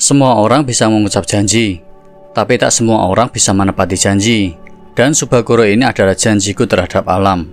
Semua orang bisa mengucap janji, tapi tak semua orang bisa menepati janji. Dan Subagoro ini adalah janjiku terhadap alam.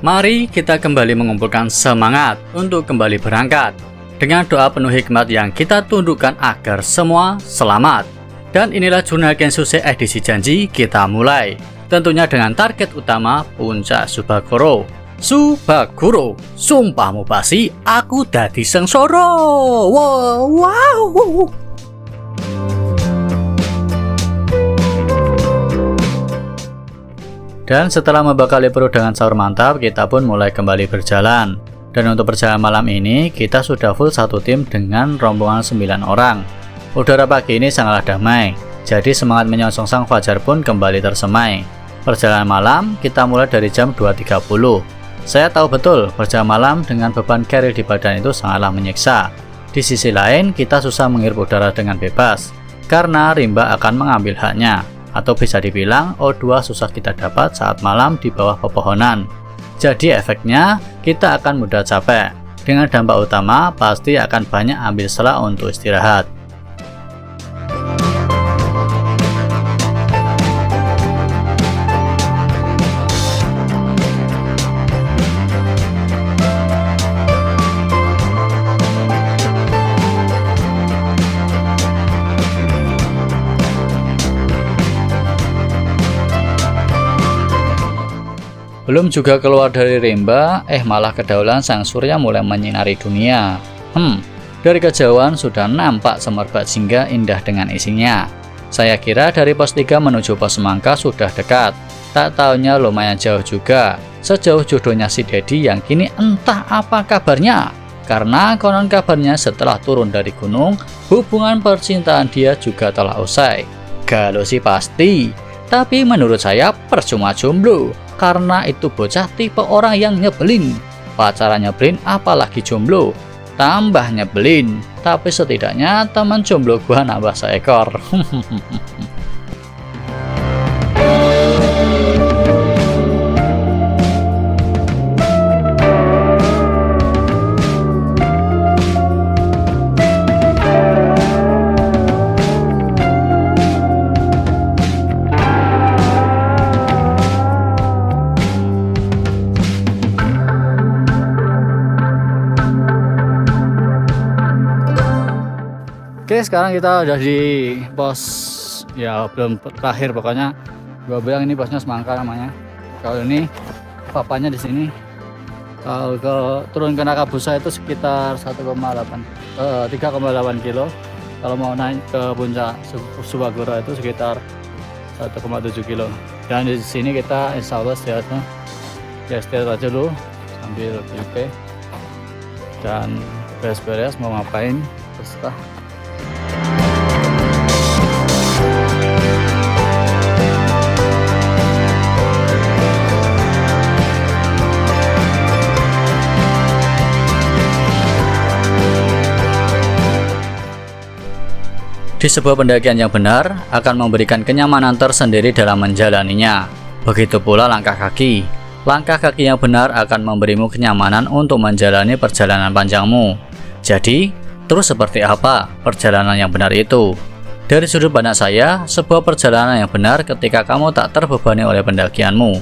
Mari kita kembali mengumpulkan semangat untuk kembali berangkat dengan doa penuh hikmat yang kita tundukkan agar semua selamat. Dan inilah Jurnal Genshusei edisi janji kita mulai. Tentunya dengan target utama Puncak Subagoro. Subagoro, sumpahmu pasti aku dadi sengsara. Wow. Dan setelah membekali perut dengan sahur mantap, kita pun mulai kembali berjalan. Dan untuk perjalanan malam ini, kita sudah full satu tim dengan rombongan 9 orang. Udara pagi ini sangatlah damai, jadi semangat menyongsong sang fajar pun kembali tersemai. Perjalanan malam kita mulai dari jam 2.30. Saya tahu betul, perjalanan malam dengan beban carry di badan itu sangatlah menyiksa. Di sisi lain, kita susah menghirup udara dengan bebas, karena rimba akan mengambil haknya. Atau bisa dibilang O2 susah kita dapat saat malam di bawah pepohonan. Jadi efeknya kita akan mudah capek. Dengan dampak utama pasti akan banyak ambil sela untuk istirahat. Belum juga keluar dari rimba, malah kedaulan sang surya mulai menyinari dunia. Dari kejauhan sudah nampak semerbak jingga indah dengan isinya. Saya kira dari pos 3 menuju pos Semangka sudah dekat. Tak taunya lumayan jauh juga. Sejauh jodohnya si Dedi yang kini entah apa kabarnya. Karena konon kabarnya setelah turun dari gunung, hubungan percintaan dia juga telah usai. Galau sih pasti, tapi menurut saya percuma jomblo. Karena itu bocah tipe orang yang nyebelin. Pacaran nyebelin apalagi jomblo. Tambah nyebelin. Tapi setidaknya teman jomblo gua nambah seekor. Oke, sekarang kita udah di pos, ya belum terakhir pokoknya. Gua bilang ini posnya Semangka namanya. Kalau ini papanya di sini. Kalau ke turun ke Nakabusa itu sekitar 3,8 kilo. Kalau mau naik ke puncak Subagoro itu sekitar 1,7 kilo. Dan di sini kita insya Allah istirahat aja dulu sambil BP dan beres-beres mau ngapain terserah. Di sebuah pendakian yang benar akan memberikan kenyamanan tersendiri dalam menjalaninya. Begitu pula langkah kaki. Langkah kaki yang benar akan memberimu kenyamanan untuk menjalani perjalanan panjangmu. Jadi, terus seperti apa perjalanan yang benar itu? Dari sudut pandang saya, sebuah perjalanan yang benar ketika kamu tak terbebani oleh pendakianmu.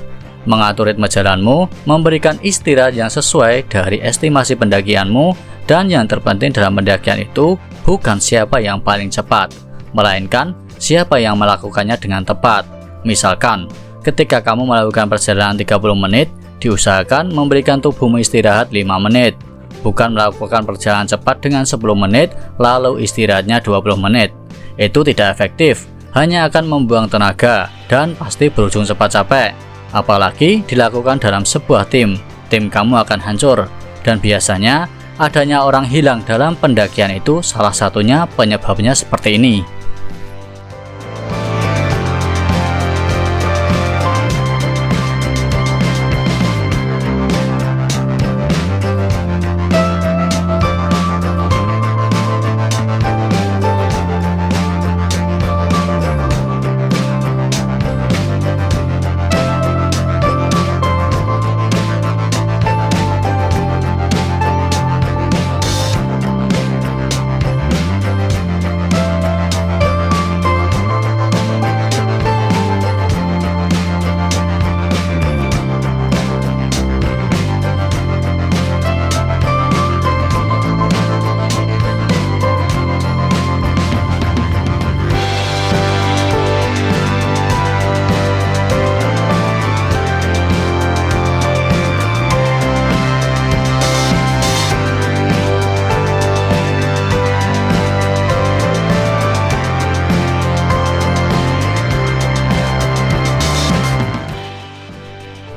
Mengatur ritme jalanmu, memberikan istirahat yang sesuai dari estimasi pendakianmu, dan yang terpenting dalam pendakian itu bukan siapa yang paling cepat, melainkan siapa yang melakukannya dengan tepat. Misalkan, ketika kamu melakukan perjalanan 30 menit, diusahakan memberikan tubuhmu istirahat 5 menit. Bukan melakukan perjalanan cepat dengan 10 menit, lalu istirahatnya 20 menit. Itu tidak efektif, hanya akan membuang tenaga, dan pasti berujung cepat capek. Apalagi dilakukan dalam sebuah tim kamu akan hancur. Dan biasanya adanya orang hilang dalam pendakian itu salah satunya penyebabnya seperti ini.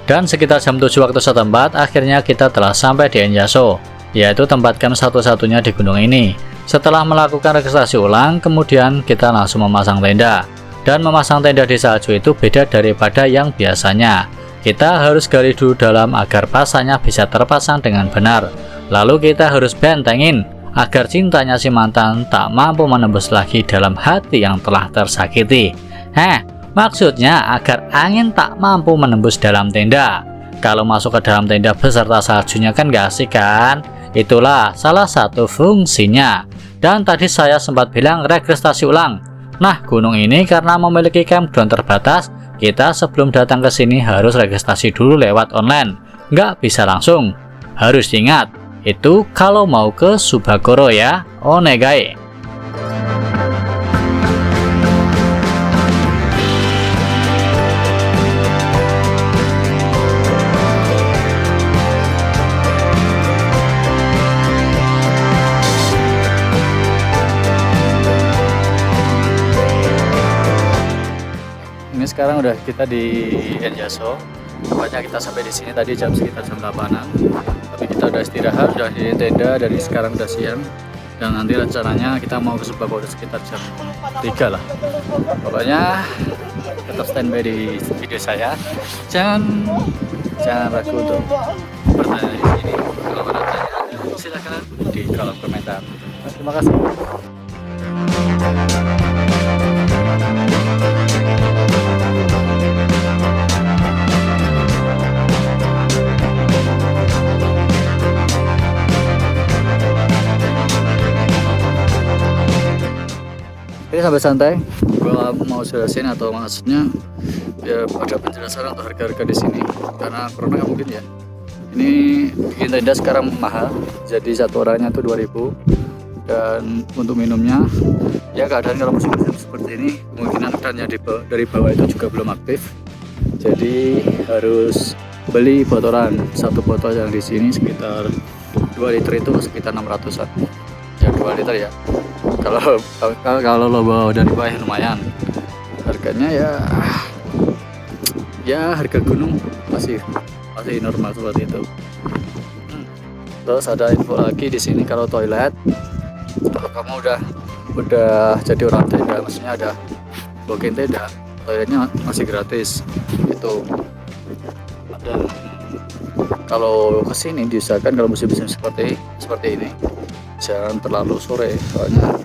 Dan sekitar jam 7 waktu setempat, akhirnya kita telah sampai di Enjaso, yaitu tempat camp satu-satunya di gunung ini. Setelah melakukan registrasi ulang, kemudian kita langsung memasang tenda. Dan memasang tenda di salju itu beda daripada yang biasanya. Kita harus gali dulu dalam agar pasangnya bisa terpasang dengan benar. Lalu kita harus bentengin agar cintanya si mantan tak mampu menembus lagi dalam hati yang telah tersakiti. Maksudnya agar angin tak mampu menembus dalam tenda. Kalau masuk ke dalam tenda beserta saljunya kan gak asik kan? Itulah salah satu fungsinya. Dan tadi saya sempat bilang registrasi ulang. Nah, gunung ini karena memiliki campground terbatas, kita sebelum datang ke sini harus registrasi dulu lewat online. Nggak bisa langsung. Harus ingat, itu kalau mau ke Subagoro ya. Onegai. Ini sekarang udah kita di Enjaso. Tepatnya kita sampai di sini tadi sekitar jam 8-an. Tapi kita udah istirahat, udah di tenda dari sekarang udah siang. Dan nanti rencananya kita mau ke Subagoro sekitar jam 3 lah. Pokoknya tetap standby di video saya. Jangan ragu untuk bertanya di sini. Kalau ada tanya, silakan di kolom komentar. Terima kasih. Oke, sampai santai. Gua mau jelasin atau maksudnya ya ada penjelasan atau harga-harga di sini karena corona nggak mungkin ya. Ini bikin tenda sekarang mahal, jadi satu orangnya tuh 2000. Dan untuk minumnya ya keadaan kalau musim seperti ini kemungkinan krannya dari bawah itu juga belum aktif, jadi harus beli botolan. Satu botol yang di sini sekitar 2 liter itu sekitar 600-an ya, 2 liter ya. Kalau lo bawa dari bawah lumayan harganya ya harga gunung masih normal seperti itu. Terus ada info lagi di sini, kalau toilet, kalau kamu udah jadi orang tenda, maksudnya ada booking tenda, toiletnya masih gratis itu. Dan kalau kesini diusahakan kalau musim-musim seperti ini jangan terlalu sore, soalnya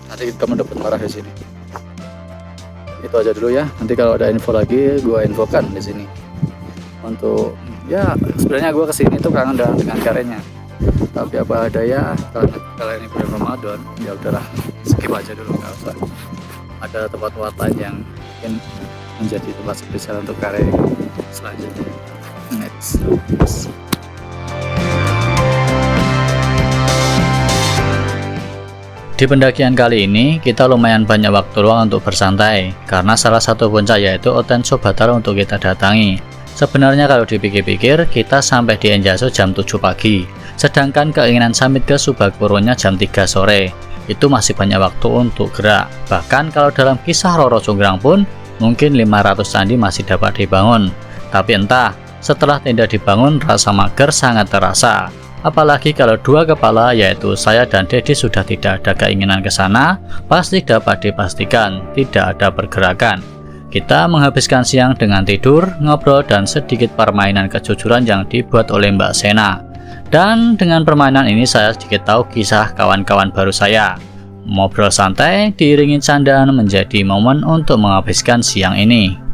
nanti kamu dapat marah di sini. Itu aja dulu ya. Nanti kalau ada info lagi gue infokan di sini. Untuk ya sebenarnya gue kesini tuh kangen dengan karyanya. Tapi apa ada ya, kalau ini bulan Ramadan ya udahlah, skip aja dulu, nggak usah. Ada tempat-tempat lain yang mungkin menjadi tempat spesial untuk karya selanjutnya. Next. Di pendakian kali ini kita lumayan banyak waktu luang untuk bersantai karena salah satu puncak yaitu Otenso Batara untuk kita datangi. Sebenarnya kalau dipikir-pikir kita sampai di Enjaso jam 7 pagi, sedangkan keinginan summit ke Subagoronya jam 3 sore. Itu masih banyak waktu untuk gerak. Bahkan kalau dalam kisah Roro Jonggrang pun mungkin 500 candi masih dapat dibangun. Tapi entah, setelah tenda dibangun rasa mager sangat terasa. Apalagi kalau dua kepala yaitu saya dan Dedi sudah tidak ada keinginan ke sana, pasti dapat dipastikan tidak ada pergerakan. Kita menghabiskan siang dengan tidur, ngobrol, dan sedikit permainan kejujuran yang dibuat oleh Mbak Sena. Dan dengan permainan ini saya sedikit tahu kisah kawan-kawan baru saya. Ngobrol santai diiringi candaan menjadi momen untuk menghabiskan siang ini.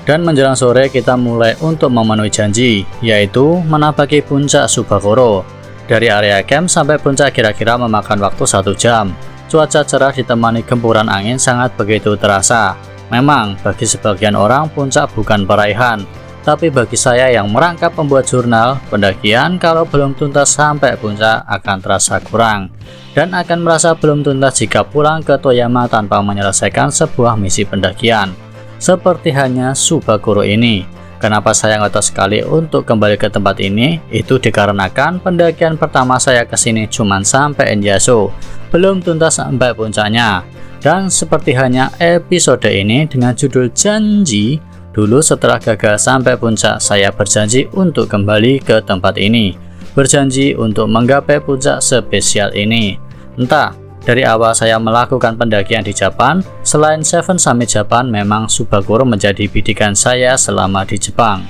Dan menjelang sore kita mulai untuk memenuhi janji, yaitu menapaki puncak Subakoro. Dari area camp sampai puncak kira-kira memakan waktu 1 jam. Cuaca cerah ditemani gempuran angin sangat begitu terasa. Memang bagi sebagian orang puncak bukan perairan, tapi bagi saya yang merangkap pembuat jurnal, pendakian kalau belum tuntas sampai puncak akan terasa kurang. Dan akan merasa belum tuntas jika pulang ke Toyama tanpa menyelesaikan sebuah misi pendakian. Seperti hanya Subakoro ini. Kenapa saya ngotot sekali untuk kembali ke tempat ini? Itu dikarenakan pendakian pertama saya ke sini cuma sampai Enjaso, belum tuntas sampai puncaknya. Dan seperti hanya episode ini dengan judul Janji, dulu setelah gagal sampai puncak saya berjanji untuk kembali ke tempat ini. Berjanji untuk menggapai puncak spesial ini. Entah dari awal saya melakukan pendakian di Jepang, selain Seven Summit Japan, memang Subakoro menjadi bidikan saya selama di Jepang.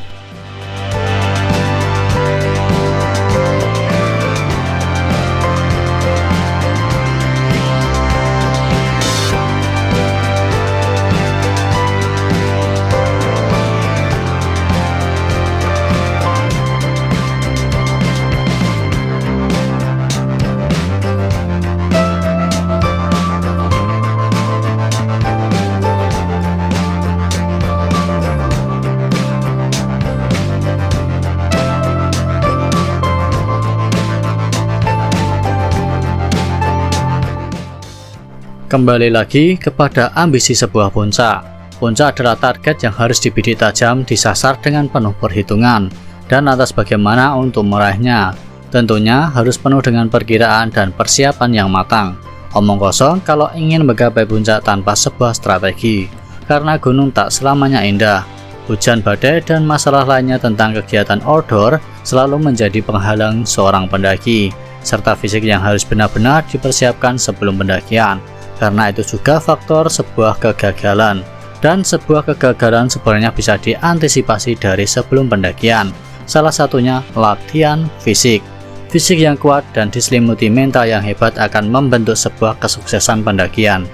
Kembali lagi kepada ambisi sebuah puncak. Puncak adalah target yang harus dibidik tajam, disasar dengan penuh perhitungan, dan atas bagaimana untuk meraihnya. Tentunya harus penuh dengan perkiraan dan persiapan yang matang. Omong kosong kalau ingin menggapai puncak tanpa sebuah strategi, karena gunung tak selamanya indah. Hujan, badai, dan masalah lainnya tentang kegiatan outdoor selalu menjadi penghalang seorang pendaki, serta fisik yang harus benar-benar dipersiapkan sebelum pendakian. Karena itu juga faktor sebuah kegagalan, dan sebuah kegagalan sebenarnya bisa diantisipasi dari sebelum pendakian. Salah satunya latihan fisik. Fisik yang kuat dan diselimuti mental yang hebat akan membentuk sebuah kesuksesan pendakian.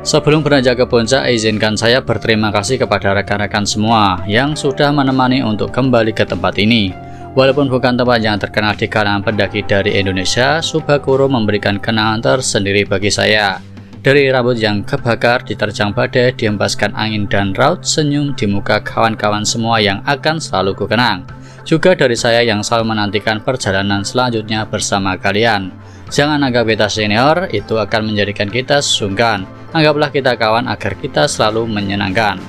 Sebelum beranjak ke puncak, izinkan saya berterima kasih kepada rekan-rekan semua yang sudah menemani untuk kembali ke tempat ini. Walaupun bukan tempat yang terkenal di kalangan pendaki dari Indonesia, Subakoro memberikan kenangan tersendiri bagi saya. Dari rambut yang kebakar diterjang badai, dihempaskan angin, dan raut senyum di muka kawan-kawan semua yang akan selalu kukenang. Juga dari saya yang selalu menantikan perjalanan selanjutnya bersama kalian. Jangan anggap kita senior, itu akan menjadikan kita sungkan. Anggaplah kita kawan agar kita selalu menyenangkan.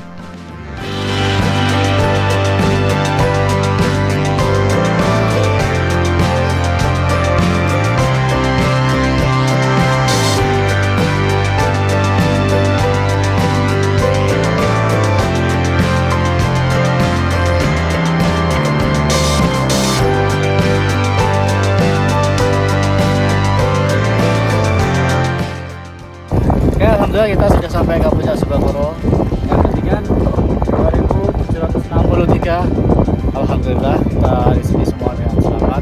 Alhamdulillah kita sudah sampai ke puncak Subakoro yang ketinggian 2763. Alhamdulillah kita di sini semua dengan selamat.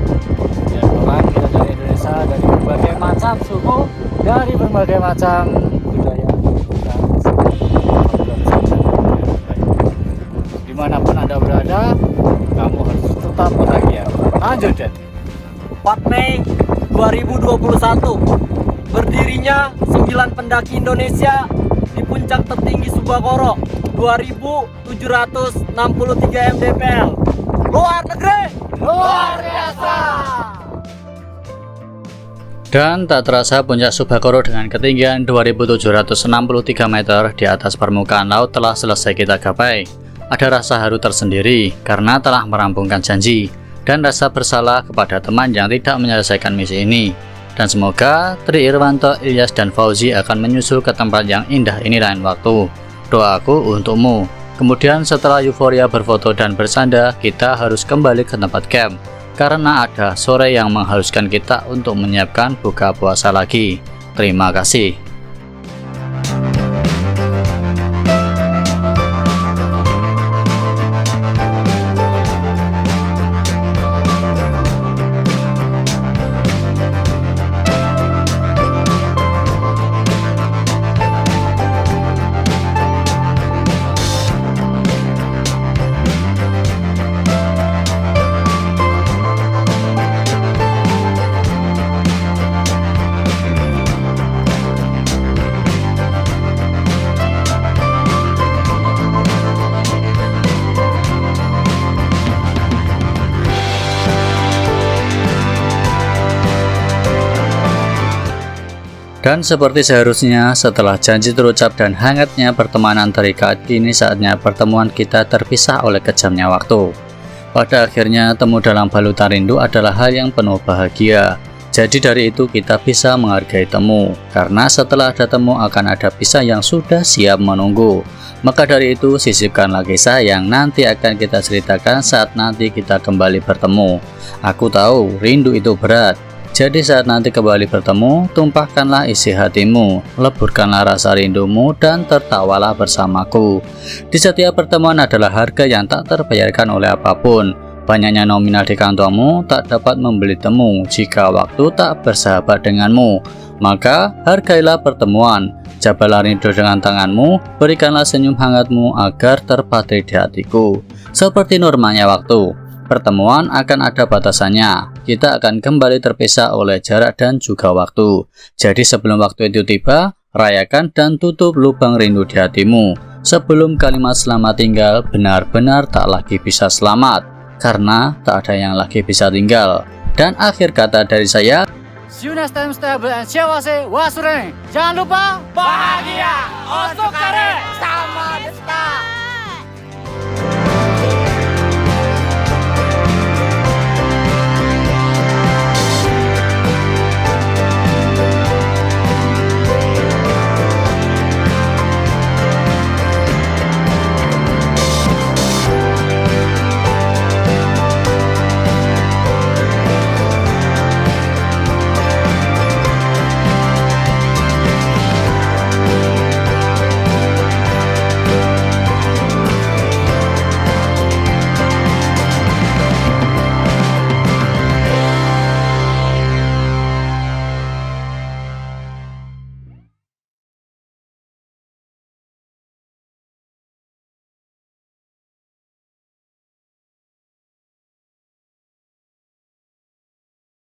Ya, orang kita dari Indonesia, dari berbagai macam suku, dari berbagai macam budaya. 4 Mei 2021. Berdirinya 9 pendaki Indonesia di puncak tertinggi Subakoro 2763 mdpl. Luar negeri, luar biasa. Dan tak terasa puncak Subakoro dengan ketinggian 2763 meter di atas permukaan laut telah selesai kita gapai. Ada rasa haru tersendiri karena telah merampungkan janji dan rasa bersalah kepada teman yang tidak menyelesaikan misi ini. Dan semoga Tri Irwanto, Ilyas, dan Fauzi akan menyusul ke tempat yang indah ini lain waktu. Doaku untukmu. Kemudian setelah euforia berfoto dan bersandar, kita harus kembali ke tempat camp karena ada sore yang mengharuskan kita untuk menyiapkan buka puasa lagi. Terima kasih. Dan seperti seharusnya, setelah janji terucap dan hangatnya pertemanan terikat, kini saatnya pertemuan kita terpisah oleh kejamnya waktu. Pada akhirnya, temu dalam balutan rindu adalah hal yang penuh bahagia. Jadi dari itu kita bisa menghargai temu, karena setelah ada temu akan ada pisah yang sudah siap menunggu. Maka dari itu, sisipkanlah kisah yang nanti akan kita ceritakan saat nanti kita kembali bertemu. Aku tahu, rindu itu berat. Jadi saat nanti kembali bertemu, tumpahkanlah isi hatimu, leburkanlah rasa rindumu, dan tertawalah bersamaku. Di setiap pertemuan adalah harga yang tak terbayarkan oleh apapun. Banyaknya nominal di kantongmu tak dapat membeli temu jika waktu tak bersahabat denganmu. Maka hargailah pertemuan, jabalah rindu dengan tanganmu, berikanlah senyum hangatmu agar terpatri di hatiku. Seperti normalnya waktu, pertemuan akan ada batasannya. Kita akan kembali terpisah oleh jarak dan juga waktu. Jadi sebelum waktu itu tiba, rayakan dan tutup lubang rindu di hatimu. Sebelum kalimat selamat tinggal benar-benar tak lagi bisa selamat, karena tak ada yang lagi bisa tinggal. Dan akhir kata dari saya, See you next time, stay and share wasure. Jangan lupa bahagia. Osokare.